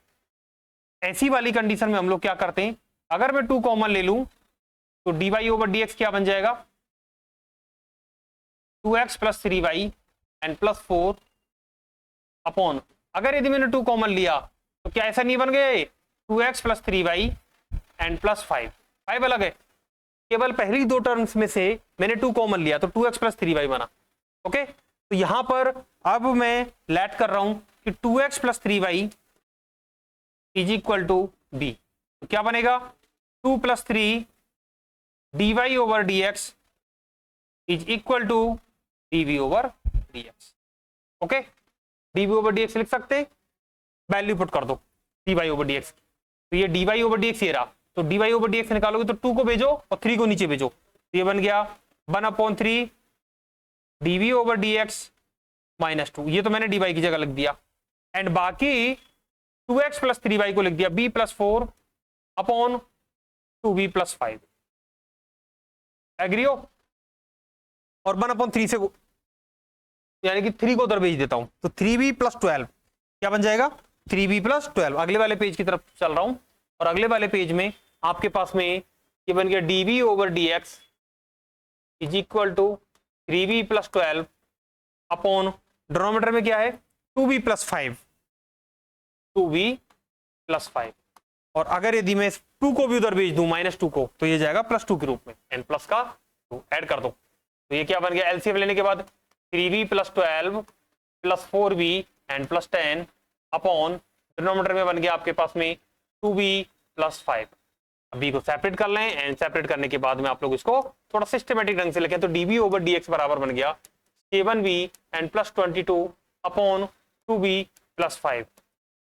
A: ऐसी वाली कंडीशन में हम लोग क्या करते हैं, अगर मैं 2 कॉमन ले लूं तो dy/dx क्या बन जाएगा 2x + 3y एंड +4 अपॉन, अगर यदि मैंने 2 कॉमन लिया तो क्या ऐसा नहीं बन गए 2x + 3y एंड +5, 5 अलग है, केवल पहली 2 टर्म्स में से मैंने 2 कॉमन लिया तो 2x + 3y बना, ओके। तो यहां पर अब मैं लेट कर रहा हूं कि 2x + 3y is equal to b, तो क्या बनेगा 2 + 3 dy/dx is equal to dv/dx, okay. dv/dx लिख सकते, वैल्यू पुट कर दो dy/dx, तो ये dy/dx ये रहा, तो dy/dx निकालोगे तो 2 को भेजो और 3 को नीचे भेजो, तो ये बन गया 1/3 dv/dx -2, ये तो मैंने dy की जगह लिख दिया, एंड बाकी 2x + 3y को लिख दिया b + 4 अपॉन 2b + 5, एग्री हो, और 1/3 से यानी कि 3 को उधर भेज देता हूं तो 3b + 12 क्या बन जाएगा 3b + 12। अगले वाले पेज की तरफ चल रहा हूं और अगले वाले पेज में आपके पास में ये बन गया dv/dx is equal to 3b + 12 upon denominator में क्या है 2b + 5, 2b + 5, और अगर यदि मैं 2 को भी उधर भेज दूं -2 को तो ये जाएगा +2 के रूप में, n प्लस का 2 ऐड कर दो, तो ये क्या बन गया एलसीएम लेने के बाद 3b + 12 + 4b and +10 upon denominator में बन गया आपके पास में 2b + 5। अभी को सेपरेट कर लें, एंड सेपरेट करने के बाद में आप लोग इसको थोड़ा सिस्टमेटिक ढंग से लिखें तो dv/dx बराबर बन गया 7b एंड +22 अपॉन 2b + 5,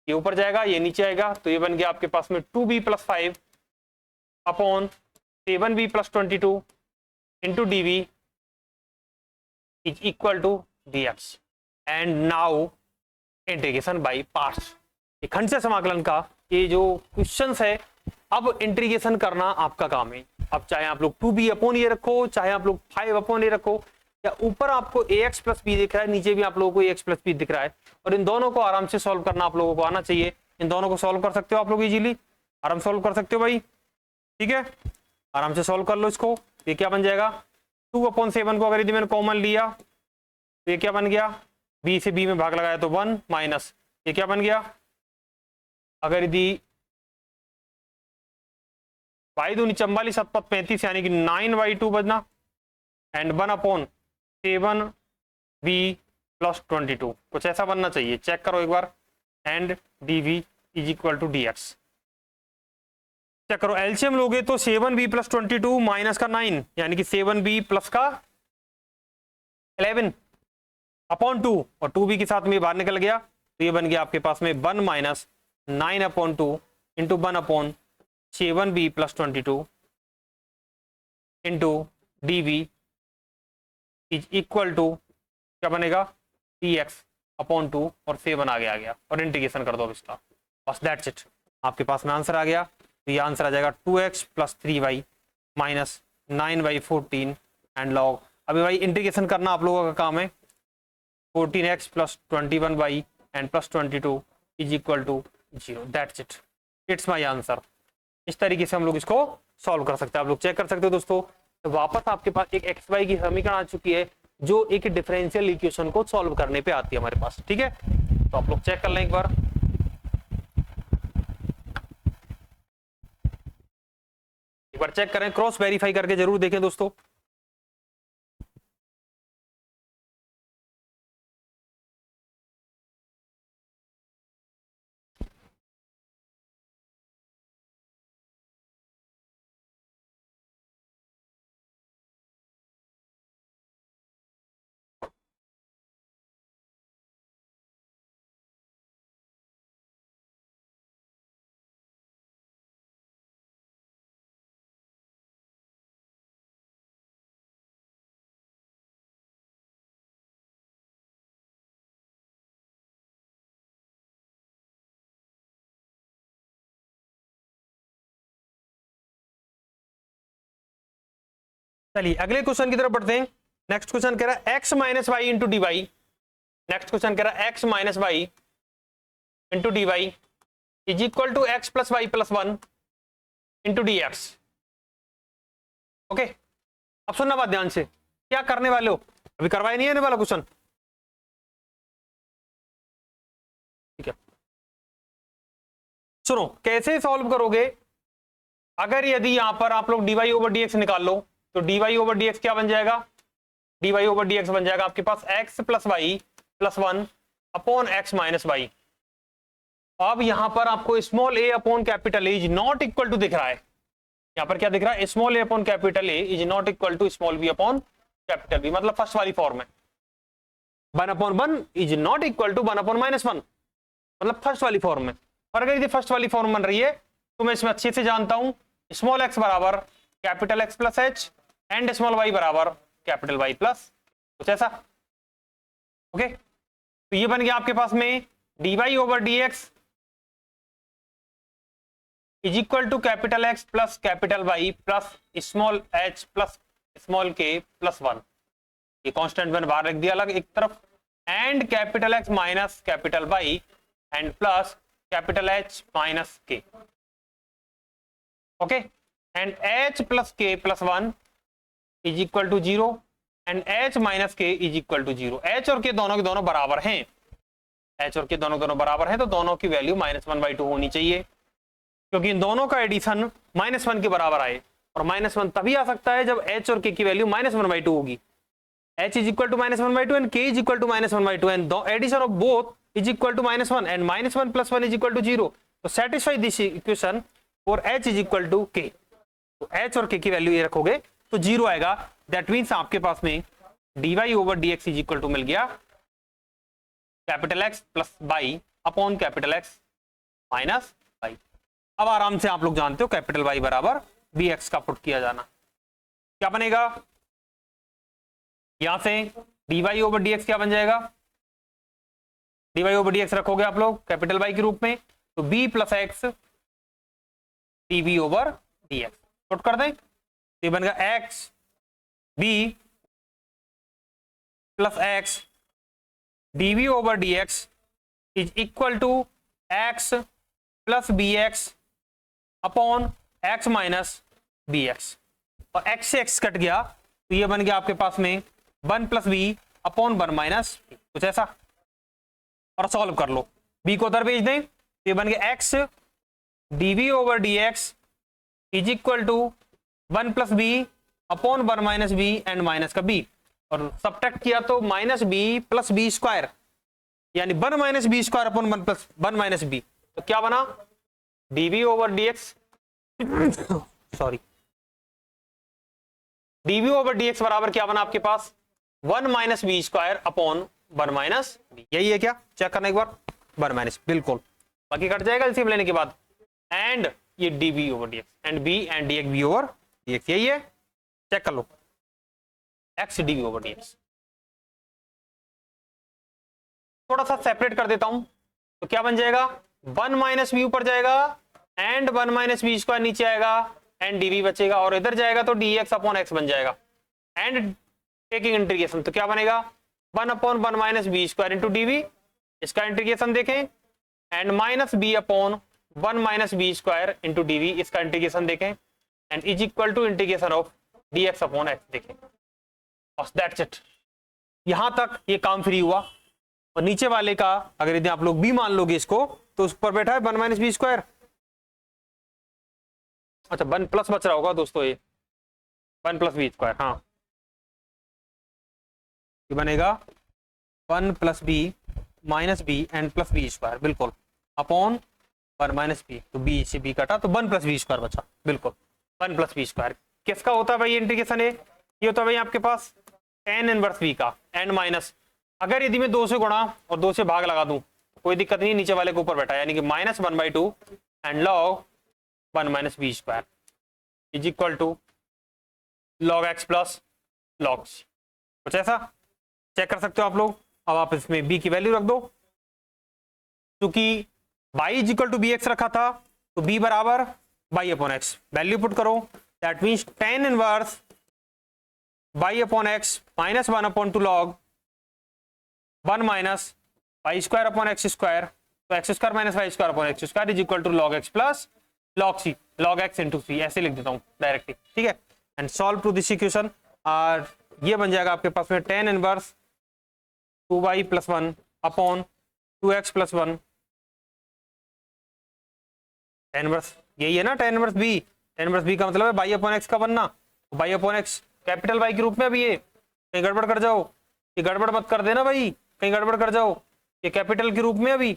A: ये ऊपर जाएगा ये नीचे आएगा, तो ये बन गया आपके पास में 2b + 5 upon 7b + 22 into dv is equal to dx। And now integration by parts, खंड समाकलन का ये जो क्वेश्चन है, अब इंटीग्रेशन करना आपका काम है। अब चाहे आप लोग 2b अपॉन ये रखो, चाहे आप लोग 5 अपॉन ये रखो, या ऊपर आपको ax + b दिख रहा है, नीचे भी आप लोगों को ax + b दिख रहा है, और इन दोनों को आराम से सॉल्व करना आप लोगों को आना चाहिए। इन दोनों को सॉल्व कर सकते हो आप लोग इजीली, आराम सॉल्व कर सकते हो भाई, ठीक है, आराम से सॉल्व कर लो इसको। ये क्या बन जाएगा 2/7 को अगर यदि मैंने कॉमन लिया तो ये क्या बन गया, बी से बी में भाग लगाया तो 1 माइनस ये क्या बन गया, अगर यदि 22 दूनी 44 7 5 35 यानी कि 9/2 बजना एंड 1/7b प्लस 22 कुछ ऐसा बनना चाहिए, चेक करो एक बार। And dv is equal to dx, check करो एलसीएम लोगे तो 7b प्लस 22 माइनस का 9 यानी कि 7b प्लस का 11 अपॉन 2 और 2b के साथ में बाहर निकल गया तो ये बन गया आपके पास में 1 minus 9/2 into 1/7b plus 22 into dv is equal to क्या बनेगा dx अपॉन 2 और 7 आगे आ गया और इंटीग्रेशन कर दो अब इसका, बस दैट्स इट, आपके पास में आंसर आ गया। तो ये आंसर आ जाएगा 2x plus 3y minus 9/14 and log, अभी भाई इंटीग्रेशन करना आप लोगों का काम है, 14x plus 21y and plus 22 is equal to 0, that's it, it's my answer. इस तरीके से हम लोग इसको सॉल्व कर सकते हैं, आप लोग चेक कर सकते हो दोस्तों। तो वापस आपके पास एक एक्स वाई की समीकरण आ चुकी है जो एक डिफरेंशियल इक्वेशन को सॉल्व करने पे आती है हमारे पास, ठीक है। तो आप लोग चेक कर लें एक बार, चेक करें, क्रॉस वेरीफाई करके जरूर देखें दोस्तों। चलिए अगले क्वेश्चन की तरफ बढ़ते हैं। नेक्स्ट क्वेश्चन कह रहा है x minus Y into D Y, next question कह रहा है x minus Y into D Y is equal to X plus Y plus 1 into D X. Okay, अब सुनना बात ध्यान से, क्या करने वाले हो, अभी करवाए नहीं आने वाला क्वेश्चन, ठीक है। सुनो कैसे सॉल्व करोगे, अगर यदि यहां पर आप लोग dy ओवर dx निकाल लो तो dy ओवर dx क्या बन जाएगा, dy ओवर dx बन जाएगा आपके पास x plus Y plus 1 upon X minus Y. अब यहां पर आपको small a upon capital A is not equal to दिख रहा है, यहां पर क्या दिख रहा है, small a upon capital A is not equal to small b upon capital B, मतलब फर्स्ट वाली फॉर्म है 1 upon 1 is not equal to 1 upon minus 1, मतलब फर्स्ट वाली फॉर्म में। और अगर ये फर्स्ट वाली फॉर्म बन रही है तो मैं इसमें अच्छे से जानता हूं स्मॉल x बराबर capital X plus h and small y बराबर कैपिटल Y प्लस कुछ ऐसा। ओके, तो ये बन गया आपके पास में dy over dx is equal to capital X plus capital Y plus small h plus small k plus 1, ये कांस्टेंट मैंने बाहर रख दिया अलग एक तरफ, and capital X minus capital Y and plus capital H minus k। Okay, and h plus k plus 1 is equal to 0 and h minus k is equal to 0। h और k दोनों के दोनों बराबर हैं, h और k दोनों बराबर हैं, तो दोनों की वैल्यू -1/2 होनी चाहिए, क्योंकि इन दोनों का एडिशन -1 के बराबर आए, और -1 तभी आ सकता है जब h और k की वैल्यू -1/2 होगी। h is equal to -1/2 and k is equal to -1/2 and addition of both is equal to -1 and -1 plus 1 is equal to 0। तो satisfy this equation for h is equal to k, तो h और k की वैल्यू ये रखोगे तो 0 आएगा। दैट मीन्स आपके पास में dy over dx is equal to मिल गया capital X plus y upon capital X minus y। अब आराम से आप लोग जानते हो कैपिटल Y बराबर bx का पुट किया जाना, क्या बनेगा, यहां से dy ओवर dx क्या बन जाएगा, dy ओवर dx रखोगे आप लोग कैपिटल Y के रूप में, तो b plus X dv over dx put कर दें, ये बन गया x b plus X dv over dx is equal to x plus B X upon x minus B X, और x से x कट गया तो ये बन गया आपके पास में 1 प्लस बी अपॉन 1 माइनस कुछ ऐसा, और सॉल्व कर लो। बी को उधर भेज दें तो ये बन गया x DV over D x is equal to 1 plus b upon 1 minus B and minus का बी, और सब्ट्रैक्ट किया तो minus b plus B square, यानी 1 minus B square upon 1 plus 1 minus b, तो क्या बना d v over D x sorry d v over D x बराबर क्या बना आपके पास 1 minus B square upon 1 minus b, यही है क्या, चेक करना एक बार, 1 माइनस, बिल्कुल, बाकी कट जाएगा एलसीएम लेने के बाद, एंड ये DV over D X and B and D X B over D X, यही है, चेक कर लो, X DV over D X. थोड़ा सा सेपरेट कर देता हूं तो क्या बन जाएगा 1 माइनस बी ऊपर जाएगा एंड 1 माइनस बी स्क्वायर नीचे आएगा एंड डीवी बचेगा, और इधर जाएगा तो डी एक्स अपॉन एक्स बन जाएगा, एंड टेकिंग इंटीग्रेशन तो क्या बनेगा 1 upon 1 minus B square into d v, इसका इंटीग्रेशन देखें, and minus b upon 1 minus B square into d v, इसका इंटीग्रेशन देखें, and is equal to integration of d x upon x देखें, बस दैट्स इट। यहां तक ये काम फ्री हुआ, और नीचे वाले का अगर यदि आप लोग बी मान लोगे इसको तो उस पर बैठा है 1 माइनस बी स्क्वायर, अच्छा 1 प्लस बच रहा होगा दोस्तों, ये 1 प्लस बी स्क्वायर, हाँ ये बनेगा 1 plus B minus B and plus B square, बिल्कुल, अपॉन 1 माइनस बी, तो बी से बी कटा तो 1 प्लस बी स्क्वायर बचा, बिल्कुल 1 प्लस बी स्क्वायर किसका होता है भाई इंटीग्रेशन है, ये होता है भाई आपके पास tan इनवर्स बी का, एंड माइनस, अगर यदि मैं 2 से गुणा और 2 से भाग लगा दूं तो कोई दिक्कत नहीं, नीचे वाले के ऊपर बैठा, यानी कि -1/2 and log 1 minus B square is equal to log x plus log c, कुछ ऐसा चेक कर सकते हो आप लोग। अब आप इसमें b की वैल्यू रख दो, क्योंकि y is equal to B X रखा था तो b बराबर y upon X, value put करो, that means tan inverse y upon X minus 1 upon 2 log 1 minus Y square upon X square, तो X square minus Y square upon X square is equal to log X plus log C, log X into C, ऐसे लिख देता हूं डायरेक्टली, ठीक है, and solve to this equation, और ये बन जाएगा आपके पास में tan inverse 2y plus 1 upon 2x plus 1, tan inverse यही है ना, tan inverse b, tan inverse b का मतलब है y अपॉन एक्स का बनना, y upon x capital y के रूप में, अभी ये कहीं गड़बड़ कर जाओ, ये गड़बड़ मत कर देना भाई, कहीं गड़बड़ कर जाओ, ये कैपिटल के रूप में अभी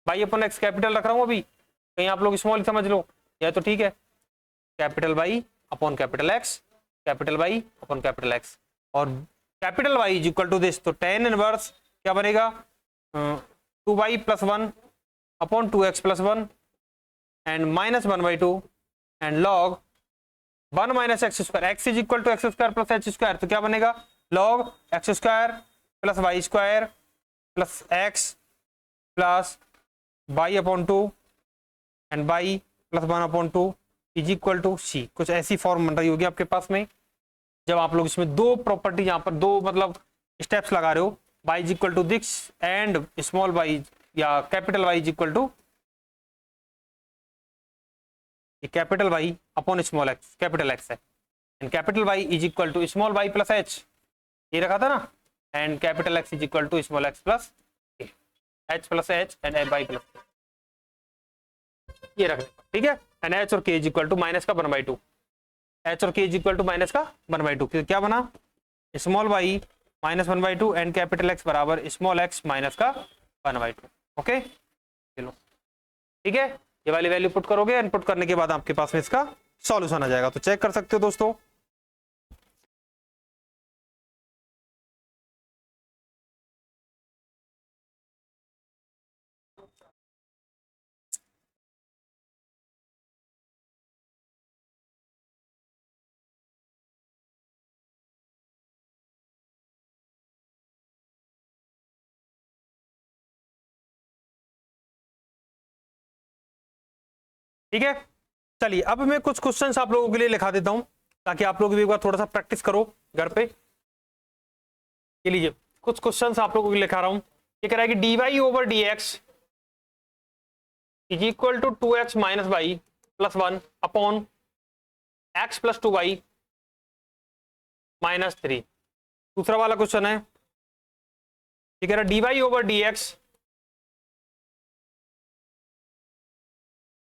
A: y अपॉन एक्स कैपिटल रख रहा हूं, अभी कहीं आप लोग स्मॉल समझ लो, या तो ठीक है capital y upon capital x, capital y upon capital x, और capital Y is equal to this, तो tan इनवर्स क्या बनेगा 2y plus 1 upon 2x plus 1 and minus 1/2 and log 1 minus x square, x is equal to x square plus h square, तो क्या बनेगा log x square plus Y square plus x plus y upon 2 and y plus 1 upon 2 is equal to सी, कुछ ऐसी फॉर्म बन रही होगी आपके पास में, जब आप लोग इसमें दो प्रॉपर्टी यहाँ पर दो मतलब स्टेप्स लगा रहे हो, y is equal to this and small y या capital Y is equal to capital Y upon small x, capital X है, and capital Y is equal to small y plus h, ये रखा था ना, and capital X is equal to small x plus h plus h and y plus, ये रख, ठीक है, एंड h और k is equal to minus का 1/2, h और k is equal to minus का 1/2, क्या बना small y minus 1/2 and capital X बराबर स्मॉल x माइनस का 1/2, ओके, चलो ठीक है, ये वाली वैल्यू पुट करोगे, एंड पुट करने के बाद आपके पास में इसका सॉल्यूशन आ जाएगा, तो चेक कर सकते हो दोस्तों। ठीक है, चलिए अब मैं कुछ क्वेश्चंस आप लोगों के लिए लिखा देता हूं ताकि आप लोग भी एक बार थोड़ा सा प्रैक्टिस करो घर पे। ये लीजिए कुछ क्वेश्चंस आप लोगों के लिए लिखा रहा हूं, ये कह रहा है कि dy over dx is equal to 2x minus y plus 1 upon x plus 2y minus 3। दूसरा वाला क्वेश्चन है ये कह रहा dy over dx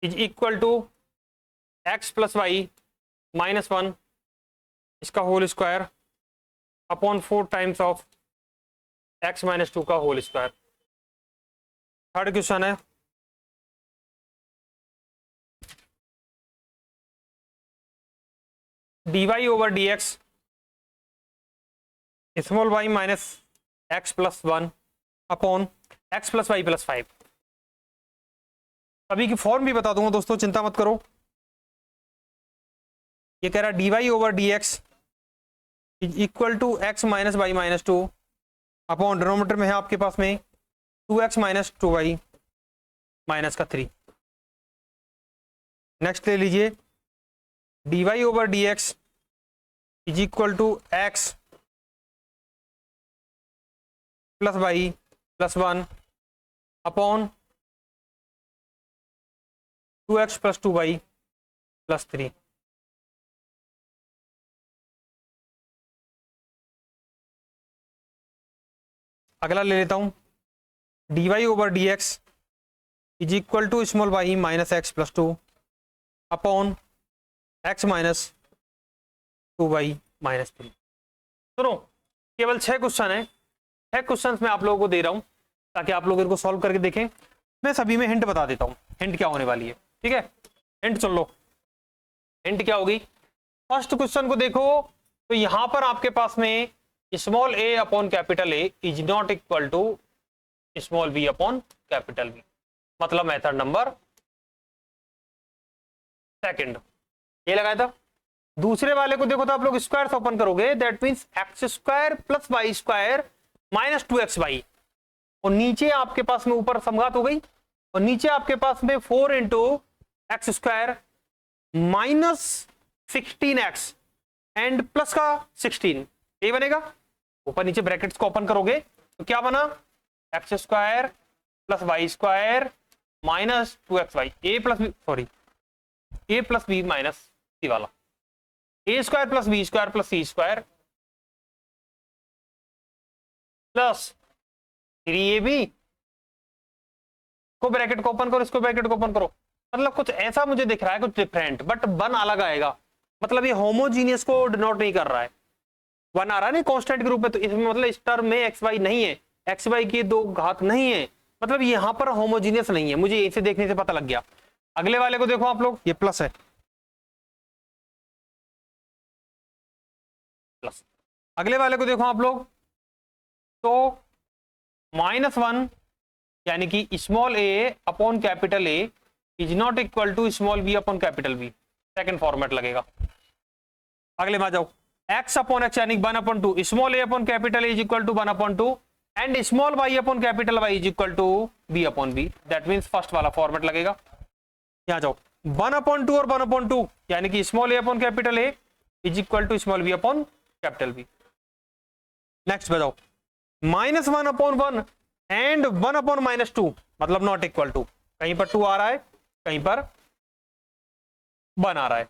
A: is equal to x plus Y minus 1 इसका whole square upon 4 times of x minus 2 का होल स्क्वायर। थर्ड क्वेश्चन है dy over dx small y minus x plus 1 upon x plus Y plus 5। अभी की फॉर्म भी बता दूंगा दोस्तों, चिंता मत करो। ये कह रहा dy over dx is equal to x minus y minus 2 upon denominator में है आपके पास में 2x माइनस 2y माइनस का 3। नेक्स्ट ले लीजिए dy over dx is equal to x plus Y plus 1 upon 2x plus 2y plus 3। अगला ले लेता हूं dy over dx is equal to small y minus x plus 2 upon x minus 2y minus 3। सुनो, केवल 6 क्वेश्चन है, 6 क्वेश्चंस मैं आप लोगों को दे रहा हूं ताकि आप लोग इनको सॉल्व करके देखें। मैं सभी में हिंट बता देता हूं, हिंट क्या होने वाली है, ठीक है। हिंट सुन लो, हिंट क्या होगी। फर्स्ट क्वेश्चन को देखो तो यहां पर आपके पास में small a upon capital A is not equal to small b upon capital B, मतलब मेथड नंबर सेकंड ये लगाया था। दूसरे वाले को देखो तो आप लोग स्क्वायर ओपन करोगे, that means x square plus Y square minus 2xy, और नीचे आपके पास में ऊपर समघात हो गई, और नीचे आपके पास में 4 into x square minus 16x and plus का 16, ये बनेगा। ऊपर नीचे ब्रैकेट्स को ओपन करोगे तो क्या बना, X square plus Y square minus 2xy, A plus B minus C वाला, A square plus B square plus C square plus 3ab को ब्रैकेट को ओपन करो, इसको ब्रैकेट को ओपन करो। मतलब कुछ ऐसा मुझे दिख रहा है, कुछ डिफरेंट, बट वन अलग आएगा। मतलब ये होमोजीनियस को डिनोट नहीं कर रहा है, वन आ रहा है ना कांस्टेंट के रूप में, तो इसमें मतलब इस टर्म में एक्स वाई नहीं है, एक्स वाई की 2 घात नहीं है, मतलब यहां पर होमोजीनियस नहीं है, मुझे इसे देखने से पता लग गया। अगले वाले को देखो आप लोग, ये प्लस है, प्लस। अगले वाले को देखो आप लोग तो -1 यानी कि small a upon capital A is not equal to small b upon capital B, second format लगेगा। अगले में आ जाओ, x अपॉन x यानी 1/2 small a upon capital A is equal to 1/2 and small y upon capital Y is equal to b upon B, that means first वाला फॉर्मेट लगेगा। यहां जाओ 1/2 और 1/2 यानी कि small a upon capital A is equal to small b upon capital B। Next बताओ -1/1 एंड 1/-2 मतलब नॉट इक्वल टू, कहीं पर 2 आ रहा है, कहीं पर 1 आ रहा है।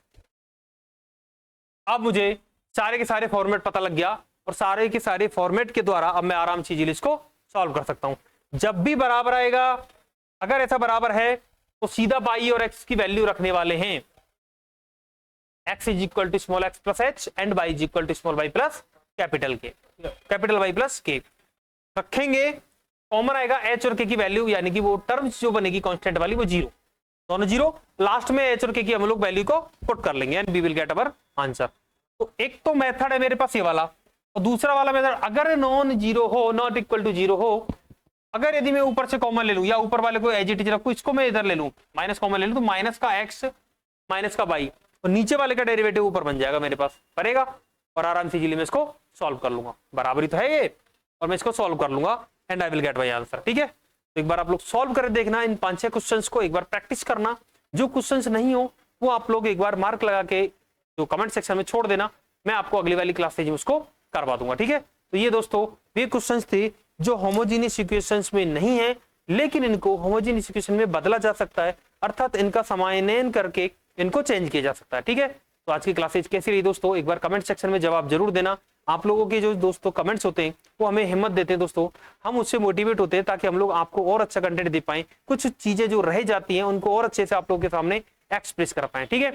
A: अब मुझे सारे के सारे फॉर्मेट पता लग गया, और सारे के सारे फॉर्मेट के द्वारा अब मैं आराम से इसको सॉल्व कर सकता हूं। जब भी बराबर आएगा, अगर ऐसा बराबर है तो सीधा बाई और एक्स की वैल्यू रखने वाले हैं, x is equal to small x plus h and y is equal to small y plus capital y plus k रखेंगे। कॉमन आएगा h और k की वैल्यू, यानी कि वो टर्म्स जो बनेगी कांस्टेंट वाली वो 0, दोनों 0। लास्ट में h और k की हम लोग वैल्यू को पुट कर लेंगे and we will get our answer. तो एक तो मेथड है मेरे पास ये वाला, और दूसरा वाला मेथड अगर नॉन जीरो हो, नॉट इक्वल टू 0 हो, अगर यदि मैं ऊपर से कॉमन ले लूं या ऊपर वाले को एज इट इज रखूं, इसको मैं इधर ले लूं माइनस कॉमन ले लूं, तो माइनस का x माइनस का y और नीचे वाले का डेरिवेटिव ऊपर बन जाएगा मेरे पास, पड़ेगा, और आराम से इजीली मैं इसको सॉल्व कर लूंगा। बराबरी तो है ये, और मैं इसको सॉल्व कर लूंगा and I will get my answer. ठीक है, तो एक बार आप लोग सॉल्व करके देखना, इन 5-6 क्वेश्चंस को एक बार प्रैक्टिस करना। जो क्वेश्चंस नहीं हो वो आप लोग एक बार मार्क लगा के जो कमेंट सेक्शन में छोड़ देना, मैं आपको अगली वाली क्लास से उसको करवा दूंगा। ठीक है, तो ये दोस्तों ये क्वेश्चंस थे जो होमोजेनियस इक्वेशंस में नहीं है, लेकिन इनको होमोजेनियस इक्वेशन में बदला जा सकता है, अर्थात इनका समानयन करके इनको चेंज किया जा सकता है। ठीक है, तो आज की क्लासेज कैसी रही दोस्तों, एक बार कमेंट सेक्शन में जवाब जरूर देना। आप लोगों के जो दोस्तों कमेंट्स होते हैं वो हमें हिम्मत देते हैं दोस्तों, हम उससे मोटिवेट होते हैं ताकि हम लोग आपको और अच्छा कंटेंट दे पाएं, कुछ चीजें जो रह जाती हैं उनको और अच्छे से आप लोगों के सामने एक्सप्रेस कर पाए। ठीक है,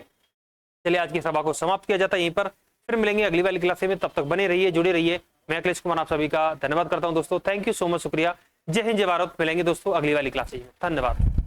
A: चलिए आज की सभा को समाप्त किया जाता है यहीं पर, फिर मिलेंगे अगली वाली क्लास में, तब तक बने रहिए, जुड़े रहिए। मैं अखिलेश कुमार आप सभी का धन्यवाद करता हूं दोस्तों, थैंक यू सो मच, शुक्रिया, जय हिंद जय भारत। मिलेंगे दोस्तों अगली वाली क्लास में, धन्यवाद।